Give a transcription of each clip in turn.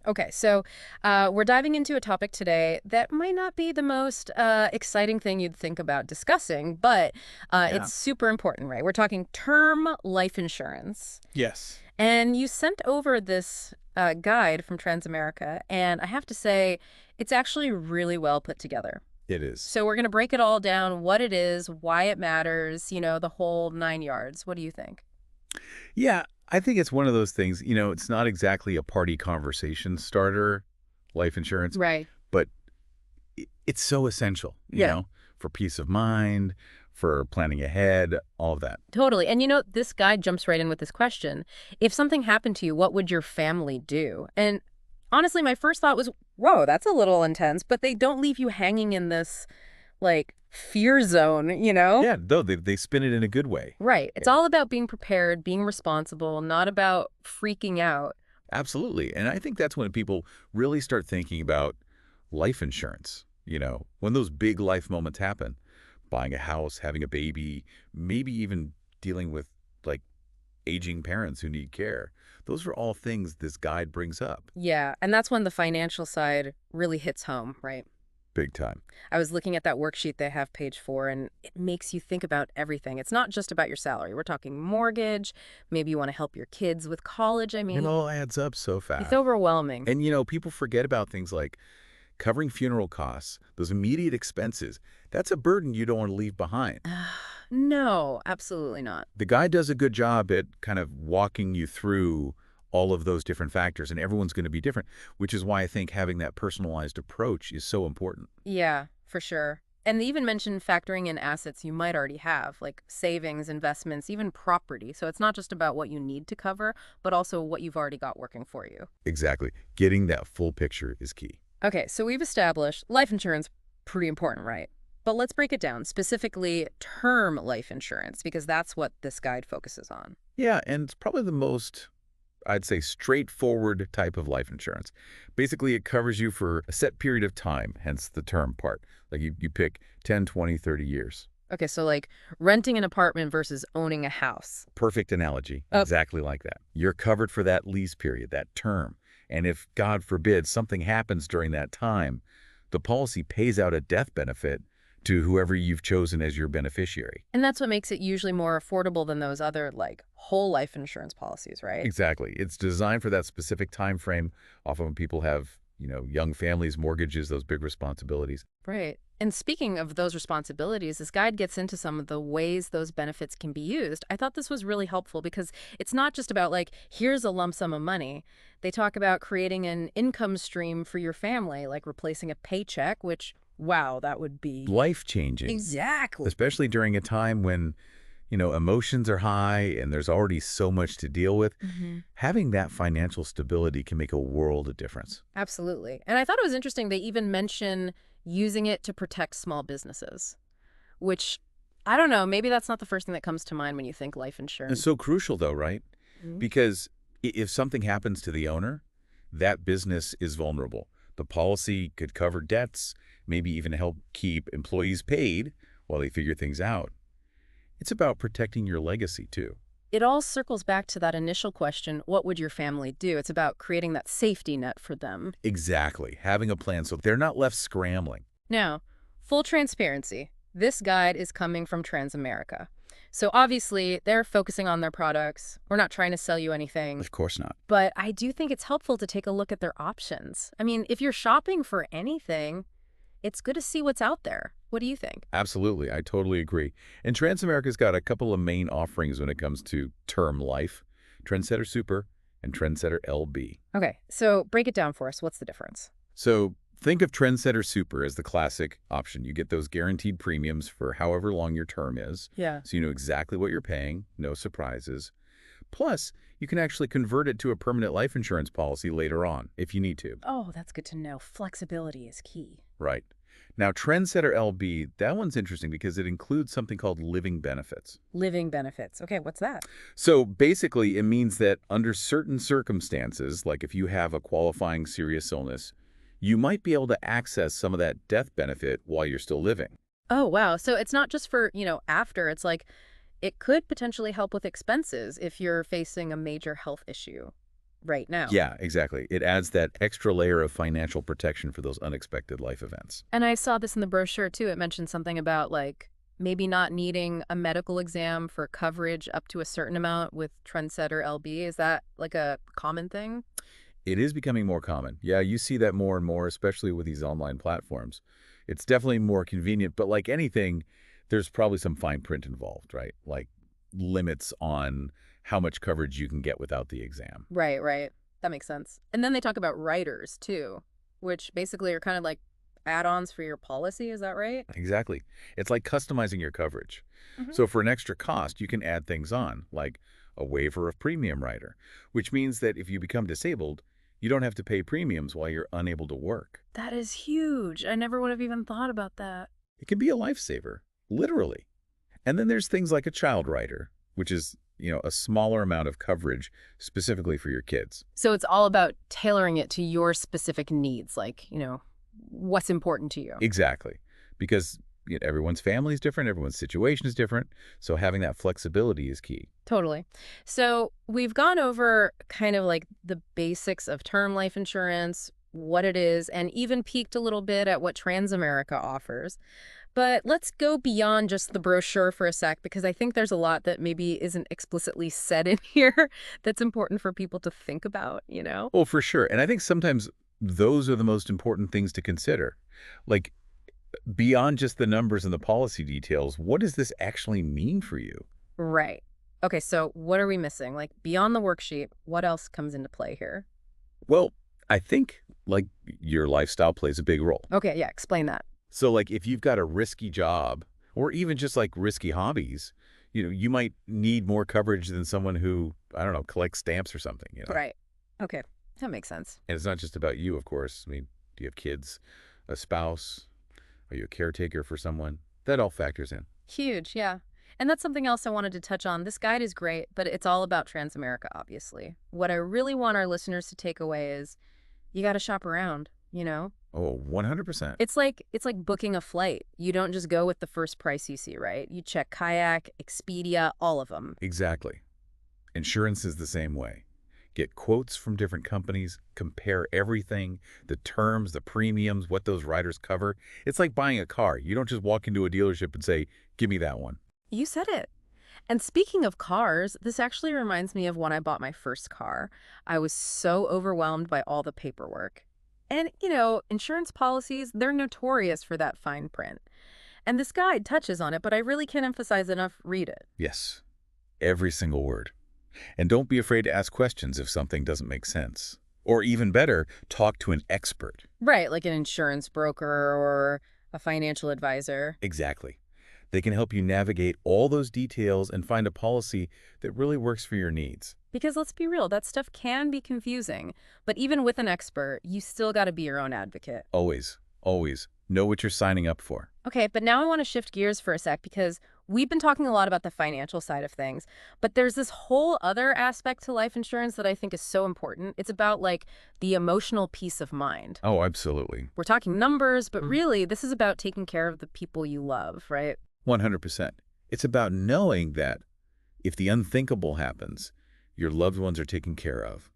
Okay, so we're diving into a topic today that might not be the most exciting thing you'd think about discussing, but Yeah. it's super important, right? We're talking term life insurance. Yes, And you sent over this guide from Transamerica, and I have to say, it's actually really well put together. it is. So we're going to break it all down, what it is, why it matters, the whole nine yards. What do you think? Yeah, I think it's one of those things, it's not exactly a party conversation starter, life insurance, Right. but it's so essential, Yeah. for peace of mind, for planning ahead, all of that. Totally. And this guy jumps right in with this question. If something happened to you, what would your family do? And honestly, my first thought was, whoa, that's a little intense, but they don't leave you hanging in this, like, fear zone? Yeah, though they spin it in a good way. Right. It's Yeah, all about being prepared, being responsible, not about freaking out. absolutely. And I think that's when people really start thinking about life insurance, when those big life moments happen, buying a house, having a baby, maybe even dealing with like aging parents who need care. Those are all things this guide brings up Yeah. And that's when the financial side really hits home, right? big time. I was looking at that worksheet they have, page 4, and it makes you think about everything. It's not just about your salary. We're talking mortgage. Maybe you want to help your kids with college. I It mean, all adds up so it's fast. overwhelming. And, people forget about things like covering funeral costs, those immediate expenses. That's a burden you don't want to leave behind. No, absolutely not. The guide does a good job at kind of walking you through all of those different factors, and everyone's going to be different, which is why I think having that personalized approach is so important. Yeah, for sure. And they even mentioned factoring in assets you might already have, like savings, investments, even property. So it's not just about what you need to cover, but also what you've already got working for you. Exactly. Getting that full picture is key. Okay, so we've established life insurance, pretty important, right? But let's break it down, specifically term life insurance, because that's what this guide focuses on. Yeah, and it's probably the most, I'd say, straightforward type of life insurance. Basically, it covers you for a set period of time, hence the term part. Like you pick 10, 20, 30 years. Okay, so like renting an apartment versus owning a house. Perfect analogy. Exactly like that. You're covered for that lease period, that term. And if, God forbid, something happens during that time, the policy pays out a death benefit to whoever you've chosen as your beneficiary. And that's what makes it usually more affordable than those other, like, whole life insurance policies, right? Exactly. It's designed for that specific time frame. Often when people have, young families, mortgages, those big responsibilities. Right. And speaking of those responsibilities, this guide gets into some of the ways those benefits can be used. I thought this was really helpful because it's not just about, like, here's a lump sum of money. They talk about creating an income stream for your family, like replacing a paycheck, which, wow, that would be Life-changing, exactly. especially during a time when, emotions are high and there's already so much to deal with. Having that financial stability can make a world of difference. Absolutely. And I thought it was interesting they even mention using it to protect small businesses, which, I don't know, maybe that's not the first thing that comes to mind when you think life It's insurance. so crucial, though, right? Mhm. Because if something happens to the owner, that business is vulnerable. The policy could cover debts, maybe even help keep employees paid while they figure things out. It's about protecting your legacy, too. It all circles back to that initial question, what would your family do? It's about creating that safety net for them. Exactly. Having a plan so they're not left scrambling. Now, full transparency. This guide is coming from Transamerica. So obviously, they're focusing on their products. We're not trying to sell you anything. Of course not. But I do think it's helpful to take a look at their options. I mean, if you're shopping for anything, it's good to see what's out there. What do you think? Absolutely. I totally agree. And Transamerica's got a couple of main offerings when it comes to term life, Trendsetter Super and Trendsetter LB. Okay, so break it down for us. What's the difference? So think of Trendsetter Super as the classic option. You get those guaranteed premiums for however long your term is, Yeah. so you know exactly what you're paying, no surprises. Plus, you can actually convert it to a permanent life insurance policy later on if you need to. Oh, that's good to know. Flexibility is key. Right. Now, Trendsetter LB, that one's interesting because it includes something called living benefits. Living benefits. Okay, what's that? So basically, it means that under certain circumstances, like if you have a qualifying serious illness, you might be able to access some of that death benefit while you're still living. Oh, wow. So it's not just for, after. It's like it could potentially help with expenses if you're facing a major health issue. right now. Yeah, exactly. It adds that extra layer of financial protection for those unexpected life events. And I saw this in the brochure too. It mentioned something about like maybe not needing a medical exam for coverage up to a certain amount with Trendsetter LB. Is that like a common thing? It is becoming more common. Yeah, you see that more and more, especially with these online platforms. It's definitely more convenient, but like anything, there's probably some fine print involved, right? Like limits on how much coverage you can get without the exam. Right, right. That makes sense. And then they talk about riders too, which basically are kind of like add-ons for your policy. Is that right? Exactly. It's like customizing your coverage. Hmm. So for an extra cost, you can add things on, like a waiver of premium rider, which means that if you become disabled, you don't have to pay premiums while you're unable to work. That is huge. I never would have even thought about that. It can be a lifesaver, literally. And then there's things like a child rider, which is, a smaller amount of coverage specifically for your kids. So it's all about tailoring it to your specific needs, like, what's important to you. Exactly. Because everyone's family is different, everyone's situation is different, so having that flexibility is key. Totally. So we've gone over kind of like the basics of term life insurance, what it is, and even peeked a little bit at what Transamerica offers. But let's go beyond just the brochure for a sec, because I think there's a lot that maybe isn't explicitly said in here that's important for people to think about? Oh, for sure. And I think sometimes those are the most important things to consider. Like, beyond just the numbers and the policy details, what does this actually mean for you? Right. Okay, so what are we missing? Like beyond the worksheet, what else comes into play here? Well, I think, like, your lifestyle plays a big role. Okay, yeah, explain that. So, like, if you've got a risky job or even just, like, risky hobbies, you might need more coverage than someone who, I don't know, collects stamps or something. Right. Okay, that makes sense. And it's not just about you, of course. I mean, do you have kids, a spouse? Are you a caretaker for someone? That all factors in. Huge, yeah. And that's something else I wanted to touch on. This guide is great, but it's all about Transamerica, obviously. What I really want our listeners to take away is you got to shop around. Oh, 100%. It's like booking a flight. You don't just go with the first price you see, right? You check Kayak, Expedia, all of them. Exactly. Insurance is the same way. Get quotes from different companies, compare everything, the terms, the premiums, what those riders cover. It's like buying a car. You don't just walk into a dealership and say, give me that one. You said it. And speaking of cars, this actually reminds me of when I bought my first car. I was so overwhelmed by all the paperwork. And insurance policies, they're notorious for that fine print. And this guide touches on it, but I really can't emphasize enough, read it. Yes, every single word. And don't be afraid to ask questions if something doesn't make sense. Or even better, talk to an expert. Right, like an insurance broker or a financial advisor. Exactly. They can help you navigate all those details and find a policy that really works for your needs. Because let's be real, that stuff can be confusing. But even with an expert, you still got to be your own advocate. Always, always know what you're signing up for. Okay, but now I want to shift gears for a sec because we've been talking a lot about the financial side of things, but there's this whole other aspect to life insurance that I think is so important. It's about like the emotional peace of mind. Oh, absolutely. We're talking numbers, but really this is about taking care of the people you love, right? 100%. It's about knowing that if the unthinkable happens, your loved ones are taken care of.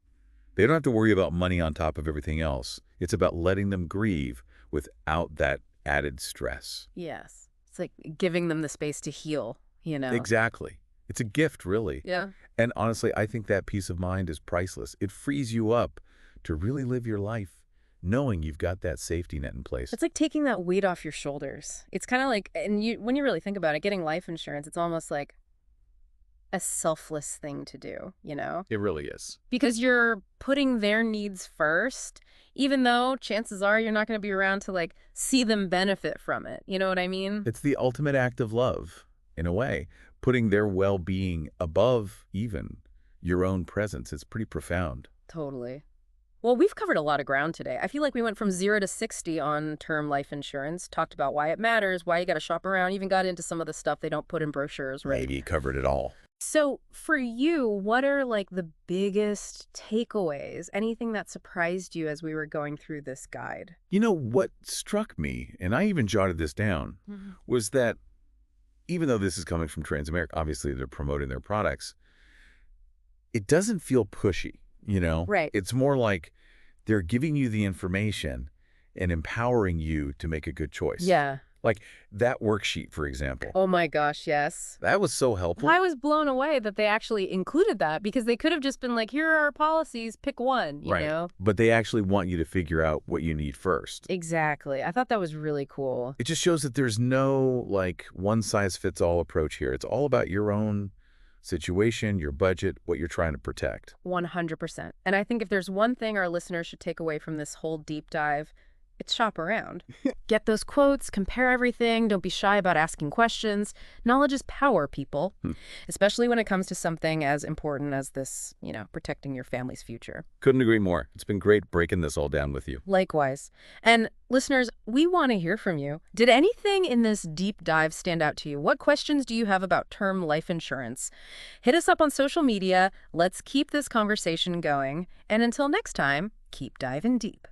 They don't have to worry about money on top of everything else. It's about letting them grieve without that added stress. Yes. It's like giving them the space to heal. Exactly. It's a gift, really. Yeah. And honestly, I think that peace of mind is priceless. It frees you up to really live your life knowing you've got that safety net in place. It's like taking that weight off your shoulders. It's kind of like, and when you really think about it, getting life insurance, it's almost like a selfless thing to do? It really is. Because you're putting their needs first, even though chances are you're not going to be around to like see them benefit from it. You know what I mean? It's the ultimate act of love, in a way, putting their well-being above even your own presence. It's pretty profound. Totally. Well, we've covered a lot of ground today. I feel like we went from 0 to 60 on term life insurance, talked about why it matters, why you got to shop around, even got into some of the stuff they don't put in brochures, right? Maybe covered it all. So for you, what are like the biggest takeaways? Anything that surprised you as we were going through this guide? What struck me, and I even jotted this down, was that even though this is coming from Transamerica, obviously they're promoting their products, it doesn't feel pushy. you know? Right. It's more like they're giving you the information and empowering you to make a good choice. Yeah. Like that worksheet, for example. Oh my gosh, yes. That was so helpful. I was blown away that they actually included that because they could have just been like, here are our policies, pick one, you Right. know? But they actually want you to figure out what you need first. Exactly. I thought that was really cool. It just shows that there's no, like, one-size-fits-all approach here. It's all about your own situation, your budget, what you're trying to protect. 100%. And I think if there's one thing our listeners should take away from this whole deep dive, it's shop around. Get those quotes, compare everything, don't be shy about asking questions. Knowledge is power, people, Hmm. especially when it comes to something as important as this, protecting your family's future. Couldn't agree more. It's been great breaking this all down with you. Likewise. And listeners, we want to hear from you. Did anything in this deep dive stand out to you? What questions do you have about term life insurance? Hit us up on social media. Let's keep this conversation going. And until next time, keep diving deep.